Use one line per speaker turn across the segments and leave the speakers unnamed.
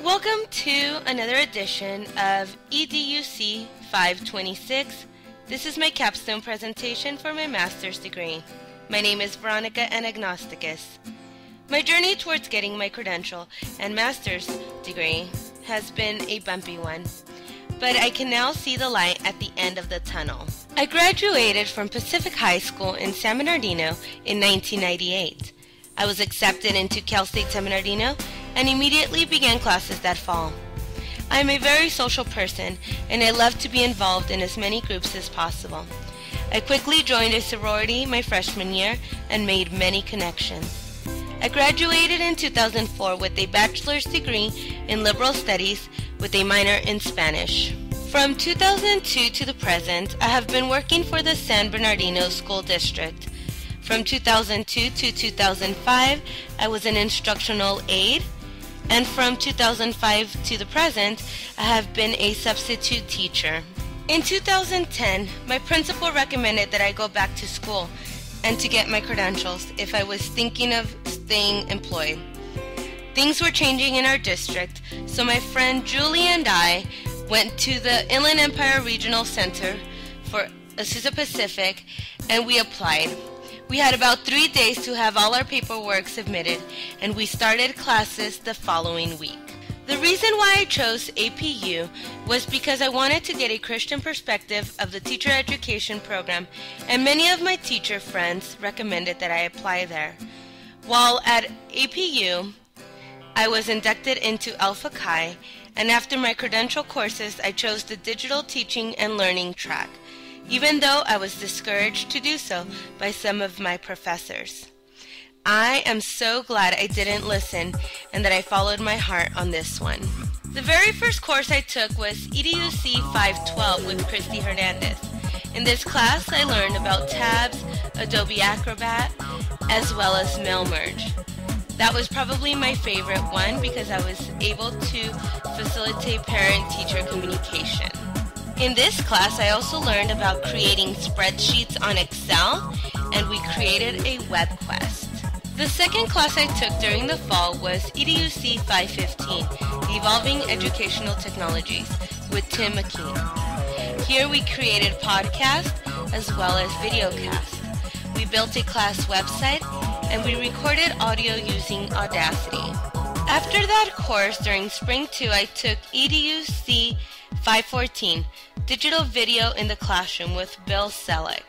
Welcome to another edition of EDUC526. This is my capstone presentation for my master's degree. My name is Veronica Anagnosticus. My journey towards getting my credential and master's degree has been a bumpy one, but I can now see the light at the end of the tunnel. I graduated from Pacific High School in San Bernardino in 1998. I was accepted into Cal State San Bernardino and immediately began classes that fall. I am a very social person and I love to be involved in as many groups as possible. I quickly joined a sorority my freshman year and made many connections. I graduated in 2004 with a bachelor's degree in liberal studies with a minor in Spanish. From 2002 to the present, I have been working for the San Bernardino School District. From 2002 to 2005, I was an instructional aide, and from 2005 to the present, I have been a substitute teacher. In 2010, my principal recommended that I go back to school and to get my credentials if I was thinking of staying employed. Things were changing in our district, so my friend Julie and I went to the Inland Empire Regional Center for Azusa Pacific and we applied. We had about 3 days to have all our paperwork submitted, and we started classes the following week. The reason why I chose APU was because I wanted to get a Christian perspective of the teacher education program, and many of my teacher friends recommended that I apply there. While at APU, I was inducted into Alpha Chi, and after my credential courses, I chose the digital teaching and learning track, even though I was discouraged to do so by some of my professors. I am so glad I didn't listen and that I followed my heart on this one. The very first course I took was EDUC512 with Christy Hernandez. In this class, I learned about tabs, Adobe Acrobat, as well as mail merge. That was probably my favorite one because I was able to facilitate parent-teacher communication. In this class, I also learned about creating spreadsheets on Excel, and we created a web quest. The second class I took during the fall was EDUC 515, Evolving Educational Technologies, with Tim McKean. Here we created podcasts as well as videocast. We built a class website, and we recorded audio using Audacity. After that course, during Spring 2, I took EDUC 514, Digital Video in the Classroom with Bill Selleck.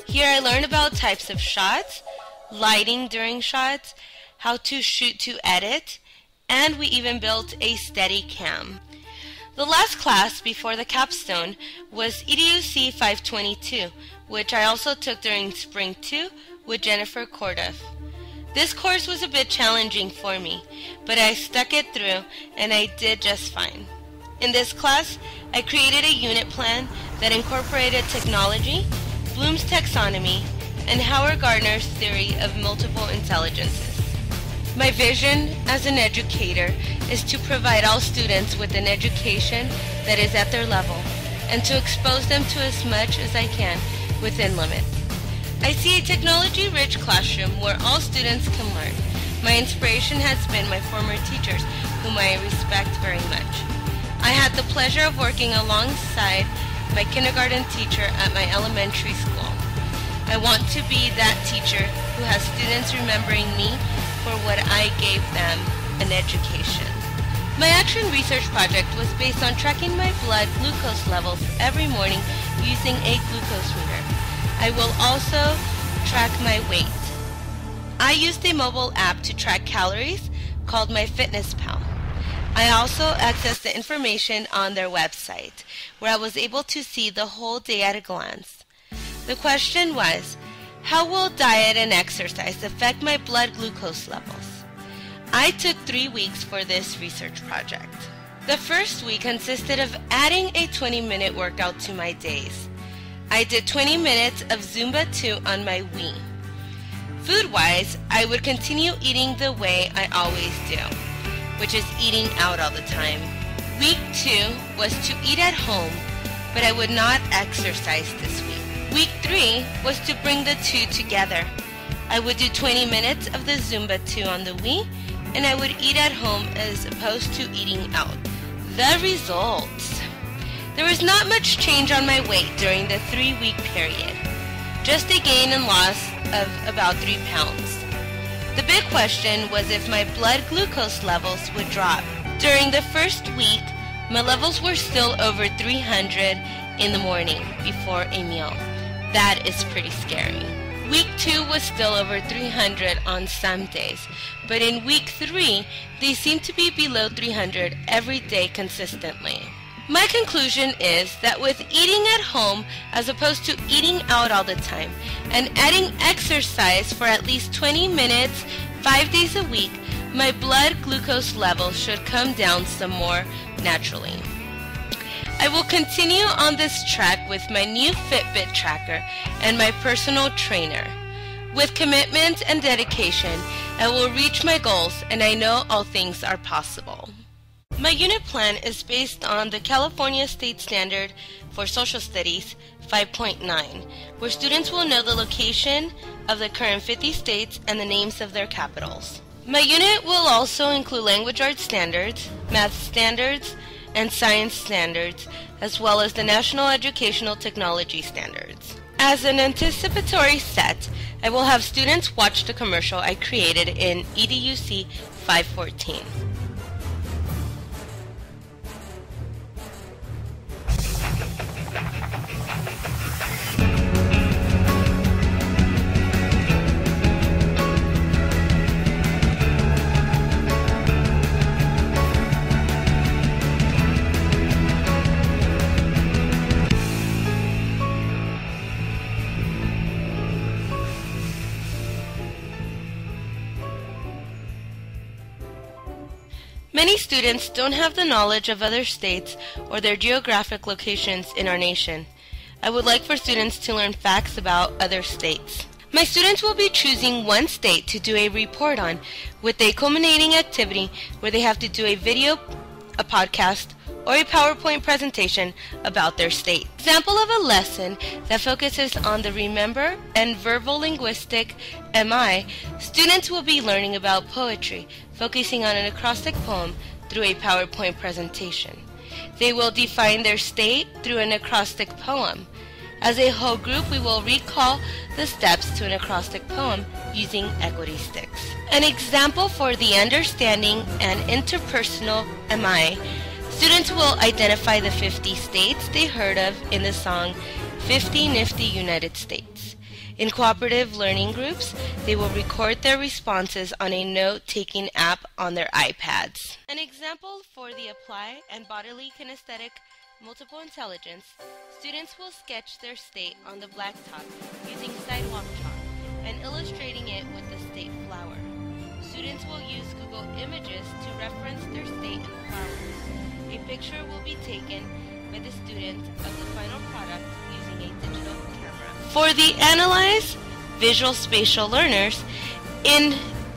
Here I learned about types of shots, lighting during shots, how to shoot to edit, and we even built a Steadicam. The last class before the capstone was EDUC 522, which I also took during Spring 2 with Jennifer Corduff. This course was a bit challenging for me, but I stuck it through and I did just fine. In this class, I created a unit plan that incorporated technology, Bloom's taxonomy, and Howard Gardner's theory of multiple intelligences. My vision as an educator is to provide all students with an education that is at their level and to expose them to as much as I can within limits. I see a technology-rich classroom where all students can learn. My inspiration has been my former teachers, whom I respect very much. I had the pleasure of working alongside my kindergarten teacher at my elementary school. I want to be that teacher who has students remembering me for what I gave them, an education. My action research project was based on tracking my blood glucose levels every morning using a glucose meter. I will also track my weight. I used a mobile app to track calories called MyFitnessPal. I also accessed the information on their website, where I was able to see the whole day at a glance. The question was, how will diet and exercise affect my blood glucose levels? I took 3 weeks for this research project. The first week consisted of adding a 20-minute workout to my days. I did 20 minutes of Zumba 2 on my Wii. Food-wise, I would continue eating the way I always do, which is eating out all the time. Week 2 was to eat at home, but I would not exercise this week. Week 3 was to bring the two together. I would do 20 minutes of the Zumba 2 on the Wii and I would eat at home as opposed to eating out. The results. There was not much change on my weight during the 3-week period. Just a gain and loss of about 3 pounds. The big question was if my blood glucose levels would drop. During the first week, my levels were still over 300 in the morning before a meal. That is pretty scary. Week 2 was still over 300 on some days, but in week 3, they seemed to be below 300 every day consistently. My conclusion is that with eating at home as opposed to eating out all the time and adding exercise for at least 20 minutes 5 days a week, my blood glucose level should come down some more naturally. I will continue on this track with my new Fitbit tracker and my personal trainer. With commitment and dedication, I will reach my goals, and I know all things are possible. My unit plan is based on the California State Standard for Social Studies 5.9, where students will know the location of the current 50 states and the names of their capitals. My unit will also include language arts standards, math standards, and science standards, as well as the National Educational Technology Standards. As an anticipatory set, I will have students watch the commercial I created in EDUC514. Many students don't have the knowledge of other states or their geographic locations in our nation. I would like for students to learn facts about other states. My students will be choosing one state to do a report on, with a culminating activity where they have to do a video, a podcast, or a PowerPoint presentation about their state. Example of a lesson that focuses on the remember and verbal linguistic MI, students will be learning about poetry, focusing on an acrostic poem through a PowerPoint presentation. They will define their state through an acrostic poem. As a whole group, we will recall the steps to an acrostic poem using equity sticks. An example for the understanding and interpersonal MI, students will identify the 50 states they heard of in the song 50 Nifty United States. In cooperative learning groups, they will record their responses on a note-taking app on their iPads. An example for the apply and bodily kinesthetic multiple intelligence, students will sketch their state on the blacktop using sidewalk chalk and illustrating it with the state flower. Students will use Google Images to reference their state and flowers. A picture will be taken by the student of the final product using a digital camera. For the Analyze Visual Spatial learners, in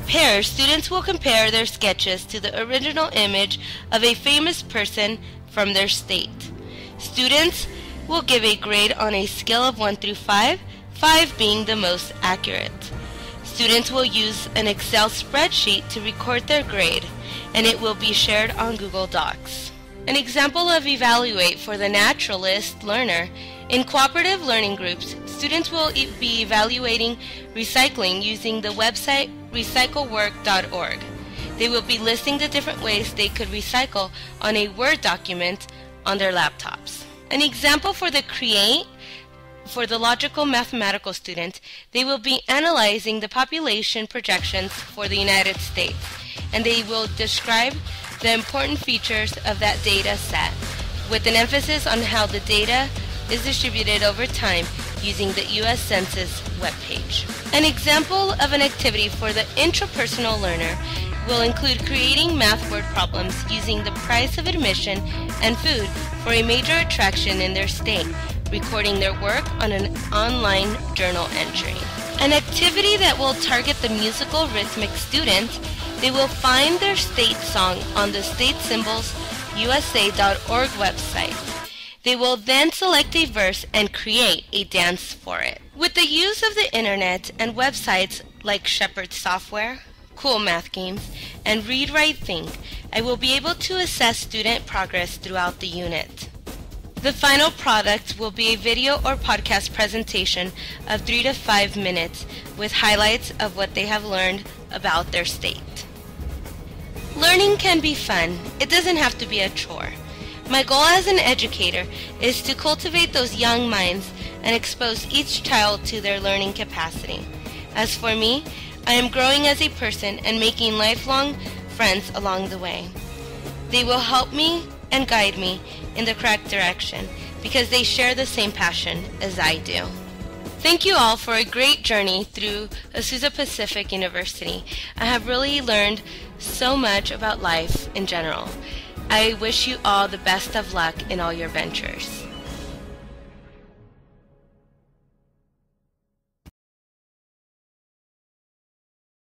pairs, students will compare their sketches to the original image of a famous person from their state. Students will give a grade on a scale of 1 through 5, 5 being the most accurate. Students will use an Excel spreadsheet to record their grade, and it will be shared on Google Docs. An example of evaluate for the naturalist learner, in cooperative learning groups, students will be evaluating recycling using the website recyclework.org. They will be listing the different ways they could recycle on a Word document on their laptops. An example for the create, for the logical mathematical student, they will be analyzing the population projections for the United States, and they will describe the important features of that data set, with an emphasis on how the data is distributed over time using the U.S. Census webpage. An example of an activity for the intrapersonal learner will include creating math word problems using the price of admission and food for a major attraction in their state, recording their work on an online journal entry. An activity that will target the musical rhythmic student, they will find their state song on the State Symbols USA.org website. They will then select a verse and create a dance for it. With the use of the internet and websites like Shepherd Software, cool math games, and read, write, think, I will be able to assess student progress throughout the unit. The final product will be a video or podcast presentation of 3 to 5 minutes with highlights of what they have learned about their state. Learning can be fun. It doesn't have to be a chore. My goal as an educator is to cultivate those young minds and expose each child to their learning capacity. As for me, I am growing as a person and making lifelong friends along the way. They will help me and guide me in the correct direction because they share the same passion as I do. Thank you all for a great journey through Azusa Pacific University. I have really learned so much about life in general. I wish you all the best of luck in all your ventures.